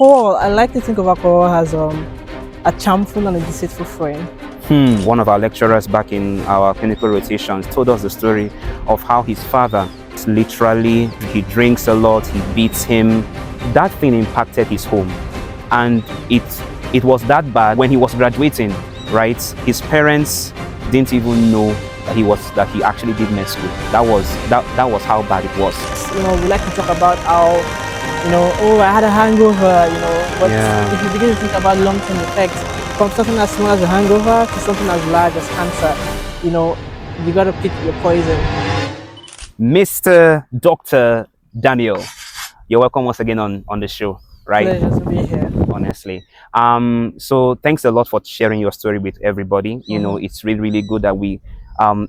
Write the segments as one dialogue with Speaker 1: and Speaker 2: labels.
Speaker 1: alcohol, I like to think of alcohol as a charmful and a deceitful friend.
Speaker 2: One of our lecturers back in our clinical rotations told us the story of how his father, literally, he drinks a lot, he beats him. That thing impacted his home. And it was that bad when he was graduating, right? His parents didn't even know that he actually did med school. That was how bad it was.
Speaker 1: We like to talk about how, oh, I had a hangover, but
Speaker 2: Yeah.
Speaker 1: if you begin to think about long-term effects, from something as small as a hangover to something as large as cancer, you got to pick your poison.
Speaker 2: Mr. Dr. Daniel, you're welcome once again on the show, right?
Speaker 1: Pleasure to be here.
Speaker 2: Honestly. So thanks a lot for sharing your story with everybody. It's really, really good that we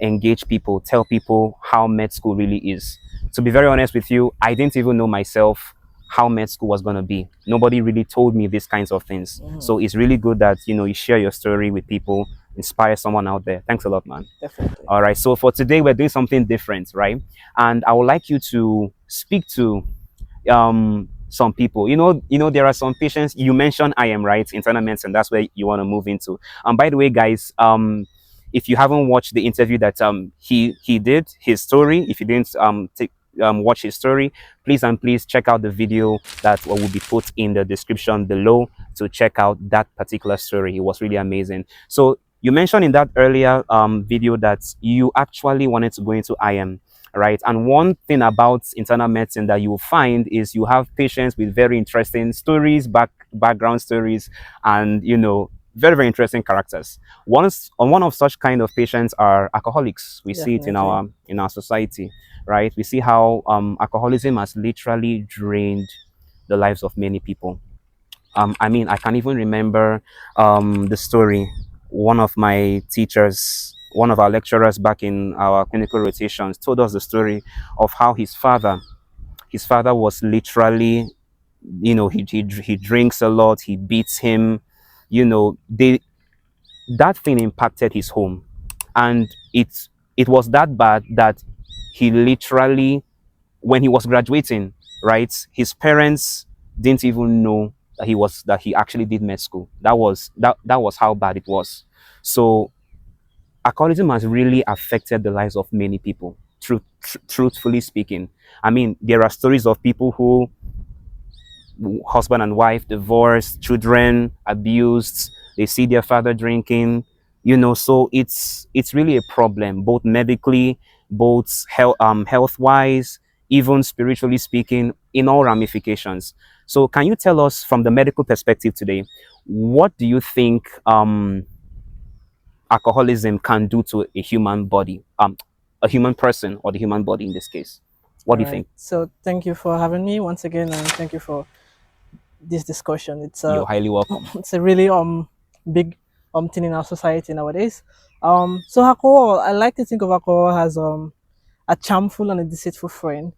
Speaker 2: engage people, tell people how med school really is. To be very honest with you, I didn't even know myself how med school was going to be. Nobody really told me these kinds of things. So it's really good that, you share your story with people, inspire someone out there. Thanks a lot, man.
Speaker 1: Definitely.
Speaker 2: All right. So for today, we're doing something different, right? And I would like you to speak to some people. There are some patients. You mentioned IM, right? Internal medicine. That's where you want to move into. By the way, guys, if you haven't watched the interview that he did, his story, if you didn't watch his story, please check out the video that will be put in the description below to check out that particular story. It was really amazing. So you mentioned in that earlier video that you actually wanted to go into IM, right? And one thing about internal medicine that you will find is you have patients with very interesting stories, background stories, and very, very interesting characters. One of such kind of patients are alcoholics. We see it in our society, right? We see how alcoholism has literally drained the lives of many people. I mean, I can even remember the story. One of my teachers, one of our lecturers back in our clinical rotations told us the story of how his father was literally, he drinks a lot, he beats him, that thing impacted his home. And it was that bad that he literally, when he was graduating, right, his parents didn't even know that he actually did med school. That was how bad it was. So alcoholism has really affected the lives of many people, truthfully speaking. I mean, there are stories of people who, husband and wife, divorced, children abused, they see their father drinking, so it's really a problem, both medically, both health wise, even spiritually speaking, in all ramifications. So can you tell us from the medical perspective today, what do you think alcoholism can do to a human body, a human person, or the human body in this case? What do you think?
Speaker 1: So thank you for having me once again, and thank you for this discussion.
Speaker 2: You're highly welcome.
Speaker 1: It's a really big thing in our society nowadays. So alcohol, I like to think of alcohol as a charmful and a deceitful friend.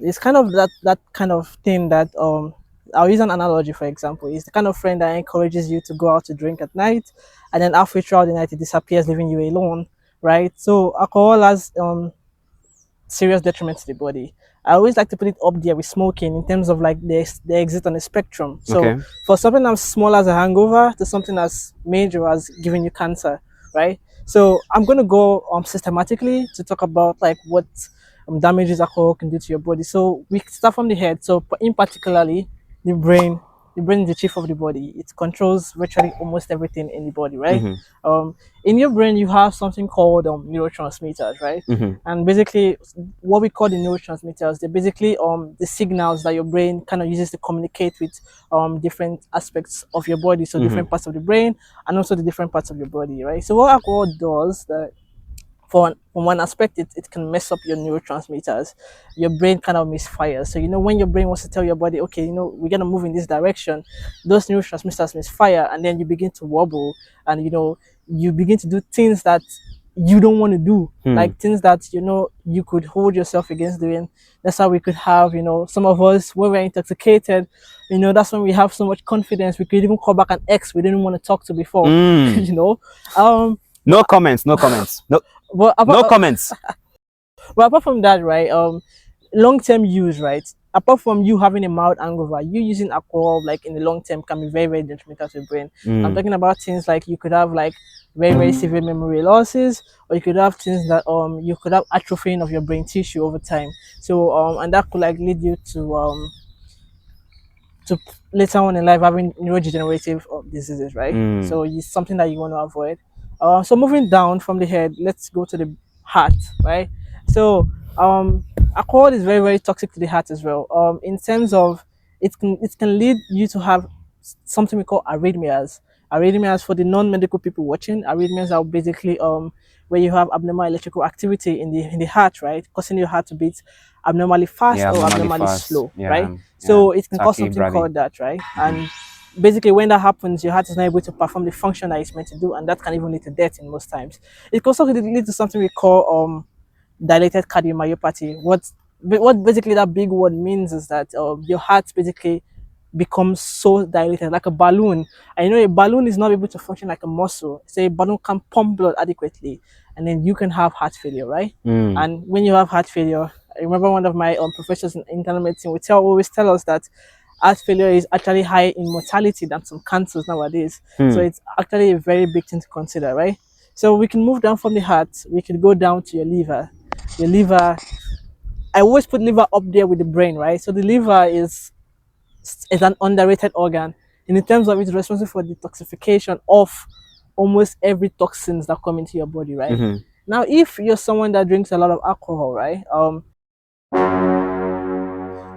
Speaker 1: It's kind of that kind of thing that I'll use an analogy. For example, it's the kind of friend that encourages you to go out to drink at night, and then halfway throughout the night it disappears, leaving you alone, right? So alcohol has serious detriment to the body. I always like to put it up there with smoking in terms of like they exist on a spectrum. So for something as small as a hangover to something as major as giving you cancer, right? So I'm going to go systematically to talk about like what damages alcohol can do to your body. So we start from the head. So in particularly the brain. The brain is the chief of the body. It controls virtually almost everything in the body, right? In your brain, you have something called neurotransmitters, right? And basically, what we call the neurotransmitters, they're basically the signals that your brain kind of uses to communicate with different aspects of your body, so different parts of the brain and also the different parts of your body, right? So what alcohol does that from one aspect, it can mess up your neurotransmitters. Your brain kind of misfires. So when your brain wants to tell your body, okay, we're gonna move in this direction, those neurotransmitters misfire, and then you begin to wobble, and you begin to do things that you don't want to do, like things that you could hold yourself against doing. That's how we could have some of us, when we're intoxicated, that's when we have so much confidence, we could even call back an ex we didn't want to talk to before.
Speaker 2: No comments. No comments.
Speaker 1: But apart from that, right, long-term use, right, apart from you having a mild hangover, you using alcohol like in the long term can be very, very detrimental to the brain. I'm
Speaker 2: Mm.
Speaker 1: talking about things like you could have like very, very severe memory losses, or you could have things that you could have atrophying of your brain tissue over time. So and that could like lead you to later on in life having neurodegenerative diseases, right?
Speaker 2: Mm.
Speaker 1: So it's something that you want to avoid. So moving down from the head, let's go to the heart, right? So alcohol is very, very toxic to the heart as well. In terms of it can lead you to have something we call arrhythmias. Arrhythmias, for the non-medical people watching, arrhythmias are basically where you have abnormal electrical activity in the heart, right, causing your heart to beat abnormally fast
Speaker 2: Yeah,
Speaker 1: or
Speaker 2: abnormally
Speaker 1: abnormally
Speaker 2: fast.
Speaker 1: slow,
Speaker 2: Yeah.
Speaker 1: right?
Speaker 2: Yeah.
Speaker 1: So it can cause something
Speaker 2: Tachybrady.
Speaker 1: called that, right?
Speaker 2: Mm-hmm.
Speaker 1: And basically, when that happens, your heart is not able to perform the function that it's meant to do, and that can even lead to death in most times. It can also lead to something we call dilated cardiomyopathy. What basically that big word means is that your heart basically becomes so dilated, like a balloon. And a balloon is not able to function like a muscle. Say a balloon can pump blood adequately, and then you can have heart failure, right?
Speaker 2: Mm.
Speaker 1: And when you have heart failure, I remember one of my professors in internal medicine would always tell us that heart failure is actually higher in mortality than some cancers nowadays. So
Speaker 2: Mm.
Speaker 1: it's actually a very big thing to consider, right? So we can move down from the heart. We can go down to your liver. Your liver. I always put liver up there with the brain, right? So the liver is an underrated organ in terms of it's responsible for detoxification of almost every toxins that come into your body, right?
Speaker 2: Mm-hmm.
Speaker 1: Now, if you're someone that drinks a lot of alcohol, right,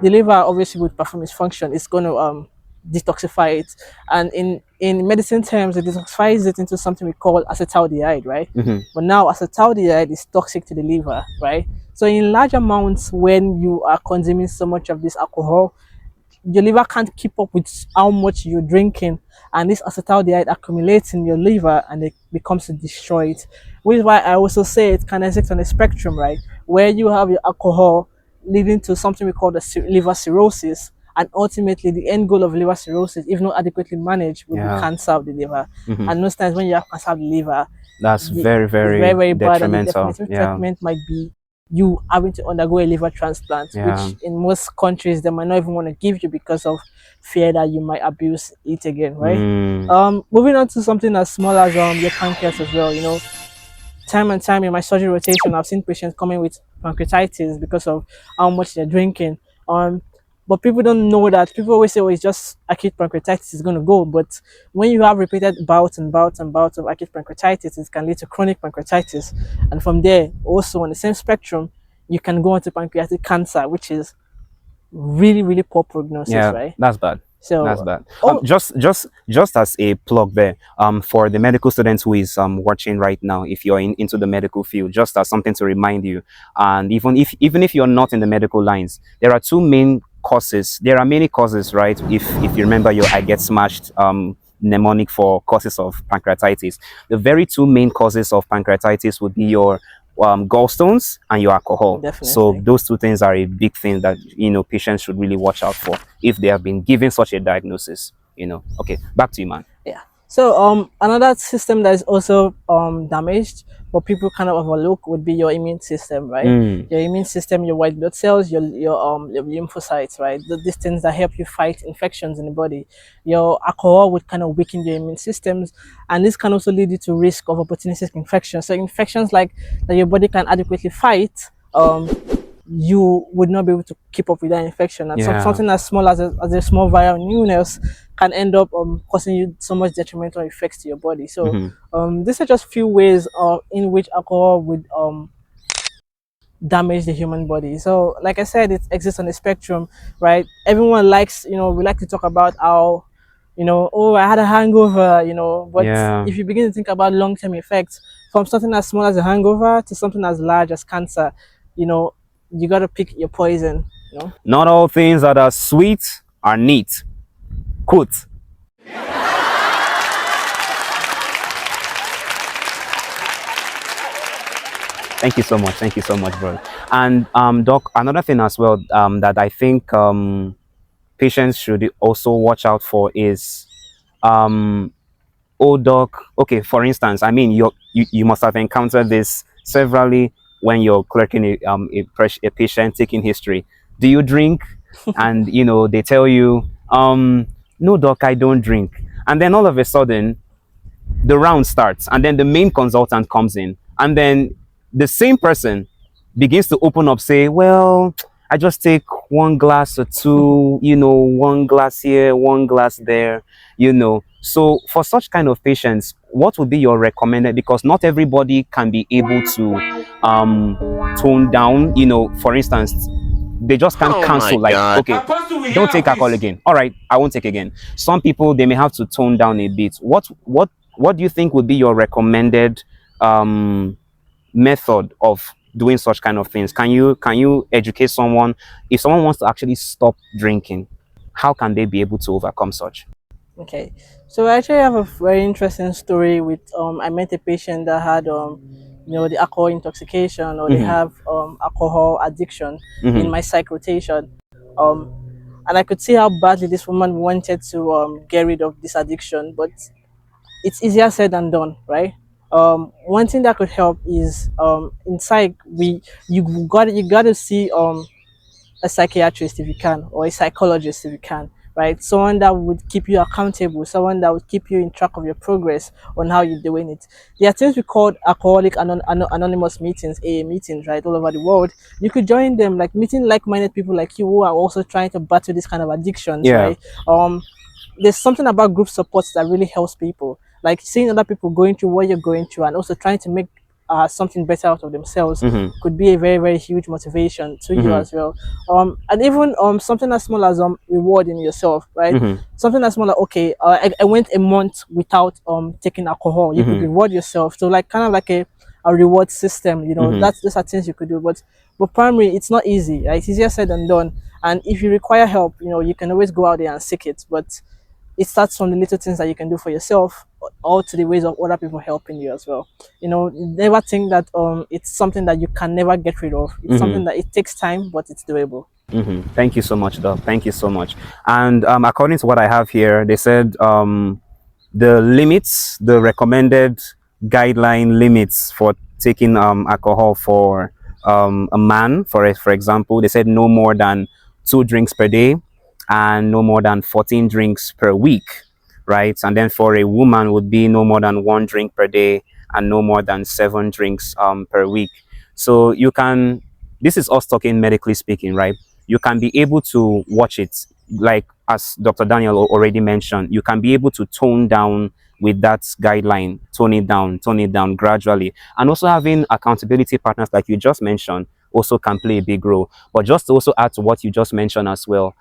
Speaker 1: the liver obviously would perform its function. It's going to detoxify it, and in medicine terms, it detoxifies it into something we call acetaldehyde, right?
Speaker 2: Mm-hmm.
Speaker 1: But now acetaldehyde is toxic to the liver, right? So in large amounts, when you are consuming so much of this alcohol, your liver can't keep up with how much you're drinking, and this acetaldehyde accumulates in your liver and it becomes to destroy it. Which is why I also say it can exist on a spectrum, right, where you have your alcohol leading to something we call the liver cirrhosis, and ultimately the end goal of liver cirrhosis, if not adequately managed, would be
Speaker 2: Yeah.
Speaker 1: cancer of the liver.
Speaker 2: Mm-hmm.
Speaker 1: And most times when you have cancer of the liver,
Speaker 2: That's
Speaker 1: the,
Speaker 2: very,
Speaker 1: it's very,
Speaker 2: very
Speaker 1: very bad, and the
Speaker 2: detrimental.
Speaker 1: definitive
Speaker 2: Yeah.
Speaker 1: treatment might be you having to undergo a liver transplant,
Speaker 2: Yeah.
Speaker 1: which in most countries they might not even want to give you because of fear that you might abuse it again, right?
Speaker 2: Mm.
Speaker 1: Moving on to something as small as your pancreas as well. Time and time in my surgery rotation, I've seen patients coming with pancreatitis because of how much they're drinking. Um, but people don't know that. People always say, "Oh, it's just acute pancreatitis is going to go." But when you have repeated bouts and bouts and bouts of acute pancreatitis, it can lead to chronic pancreatitis, and from there, also on the same spectrum, you can go into pancreatic cancer, which is really, really poor prognosis,
Speaker 2: Yeah,
Speaker 1: right?
Speaker 2: that's bad. That's
Speaker 1: So,
Speaker 2: bad.
Speaker 1: oh,
Speaker 2: Just as a plug there, for the medical students who is watching right now, if you're into the medical field, just as something to remind you, and even if you're not in the medical lines, there are two main causes. There are many causes, right? If you remember your I get smashed mnemonic for causes of pancreatitis, the very two main causes of pancreatitis would be your gallstones and your alcohol. So
Speaker 1: definitely.
Speaker 2: those two things are a big thing that patients should really watch out for if they have been given such a diagnosis. Okay, back to you, man.
Speaker 1: Yeah. So another system that is also damaged, but people kind of overlook, would be your immune system, right?
Speaker 2: Mm.
Speaker 1: Your immune system, your white blood cells, your lymphocytes, right? These things that help you fight infections in the body. Your alcohol would kind of weaken your immune systems, and this can also lead you to risk of opportunistic infections. So infections like that your body can adequately fight. You would not be able to keep up with that infection. And
Speaker 2: Yeah.
Speaker 1: something as small as a small viral illness can end up causing you so much detrimental effects to your body. So
Speaker 2: Mm-hmm.
Speaker 1: these are just few ways in which alcohol would damage the human body. So like I said, it exists on the spectrum, right? Everyone likes, we like to talk about how, oh, I had a hangover, but
Speaker 2: Yeah.
Speaker 1: if you begin to think about long-term effects from something as small as a hangover to something as large as cancer, you know, you got to pick your poison.
Speaker 2: Not all things that are sweet are neat. Quote. Thank you so much. Thank you so much, bro. And doc, another thing as well that I think patients should also watch out for is oh doc, okay, for instance, I mean you must have encountered this severally when you're clerking a patient taking history. Do you drink? and they tell you, no doc, I don't drink. And then all of a sudden the round starts, and then the main consultant comes in, and then the same person begins to open up, say, well, I just take one glass or two, one glass here, one glass there. So for such kind of patients, what would be your recommended, because not everybody can be able to tone down, for instance, they just can't
Speaker 3: Oh my
Speaker 2: cancel, like,
Speaker 3: God.
Speaker 2: okay, don't take alcohol again, all right, I won't take again. Some people, they may have to tone down a bit. What do you think would be your recommended method of doing such kind of things? Can you educate someone, if someone wants to actually stop drinking, how can they be able to overcome such?
Speaker 1: Okay, so I actually have a very interesting story with I met a patient that had the alcohol intoxication, or they
Speaker 2: Mm-hmm.
Speaker 1: have alcohol addiction in
Speaker 2: Mm-hmm.
Speaker 1: my psych rotation. Um, and I could see how badly this woman wanted to get rid of this addiction, but it's easier said than done, right? One thing that could help is in psych, you got to see a psychiatrist if you can, or a psychologist if you can, right? Someone that would keep you accountable, someone that would keep you in track of your progress on how you're doing it. There are things we call anonymous meetings, AA meetings, right, all over the world. You could join them, like meeting like-minded people like you who are also trying to battle this kind of addictions,
Speaker 2: Yeah.
Speaker 1: right? There's something about group support that really helps people, like seeing other people going through what you're going through and also trying to make something better out of themselves
Speaker 2: Mm-hmm.
Speaker 1: could be a very, very huge motivation to you
Speaker 2: Mm-hmm.
Speaker 1: as well. And even something as small as rewarding yourself, right?
Speaker 2: Mm-hmm.
Speaker 1: Something as small like, okay, I went a month without taking alcohol. You could
Speaker 2: Mm-hmm.
Speaker 1: reward yourself. So like kind of like a reward system,
Speaker 2: Mm-hmm.
Speaker 1: that's those are things you could do. But primary, it's not easy, right? It's easier said than done. And if you require help, you can always go out there and seek it. But it starts from the little things that you can do for yourself, all to the ways of other people helping you as well. Never think that it's something that you can never get rid of. It's
Speaker 2: Mm-hmm.
Speaker 1: something that it takes time, but it's doable.
Speaker 2: Mm-hmm. Thank you so much, Doc. Thank you so much. And according to what I have here, they said the limits, the recommended guideline limits for taking alcohol for a man, for example, they said no more than 2 drinks per day and no more than 14 drinks per week, right? And then for a woman would be no more than 1 drink per day and no more than 7 drinks per week. So you can, this is us talking medically speaking, right? You can be able to watch it, like as Dr. Daniel already mentioned, you can be able to tone down with that guideline, tone it down gradually. And also having accountability partners like you just mentioned also can play a big role. But just to also add to what you just mentioned as well,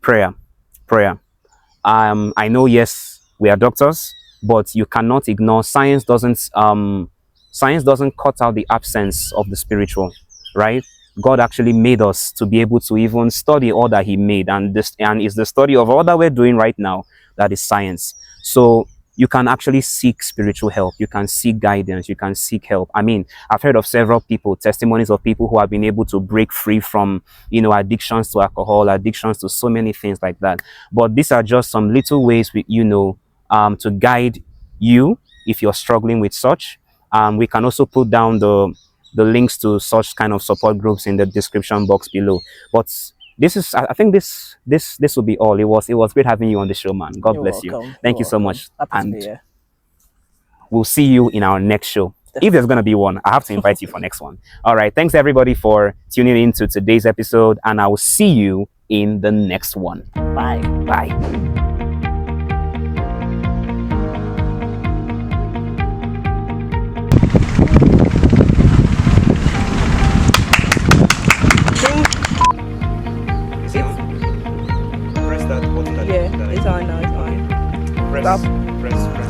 Speaker 2: prayer. Prayer. I know, yes, we are doctors, but you cannot ignore science doesn't cut out the absence of the spiritual, right? God actually made us to be able to even study all that He made, and is the study of all that we're doing right now, that is science. So you can actually seek spiritual help. You can seek guidance. You can seek help. I mean, I've heard of several people, testimonies of people who have been able to break free from, addictions to alcohol, addictions to so many things like that. But these are just some little ways to guide you if you're struggling with such. We can also put down the links to such kind of support groups in the description box below. But this is, I think this will be all. It was great having you on the show, man. God
Speaker 1: You're
Speaker 2: bless you.
Speaker 1: welcome.
Speaker 2: Thank
Speaker 1: You're
Speaker 2: you so
Speaker 1: welcome.
Speaker 2: much,
Speaker 1: Happy to be
Speaker 2: and
Speaker 1: here.
Speaker 2: we'll see you in our next show. If there's going to be one, I have to invite you for next one. All right. Thanks everybody for tuning in to today's episode, and I will see you in the next one.
Speaker 1: Bye.
Speaker 2: Bye. Press that button.
Speaker 1: Yeah, it's on now. It's on.
Speaker 2: Press,
Speaker 1: Stop.
Speaker 2: press.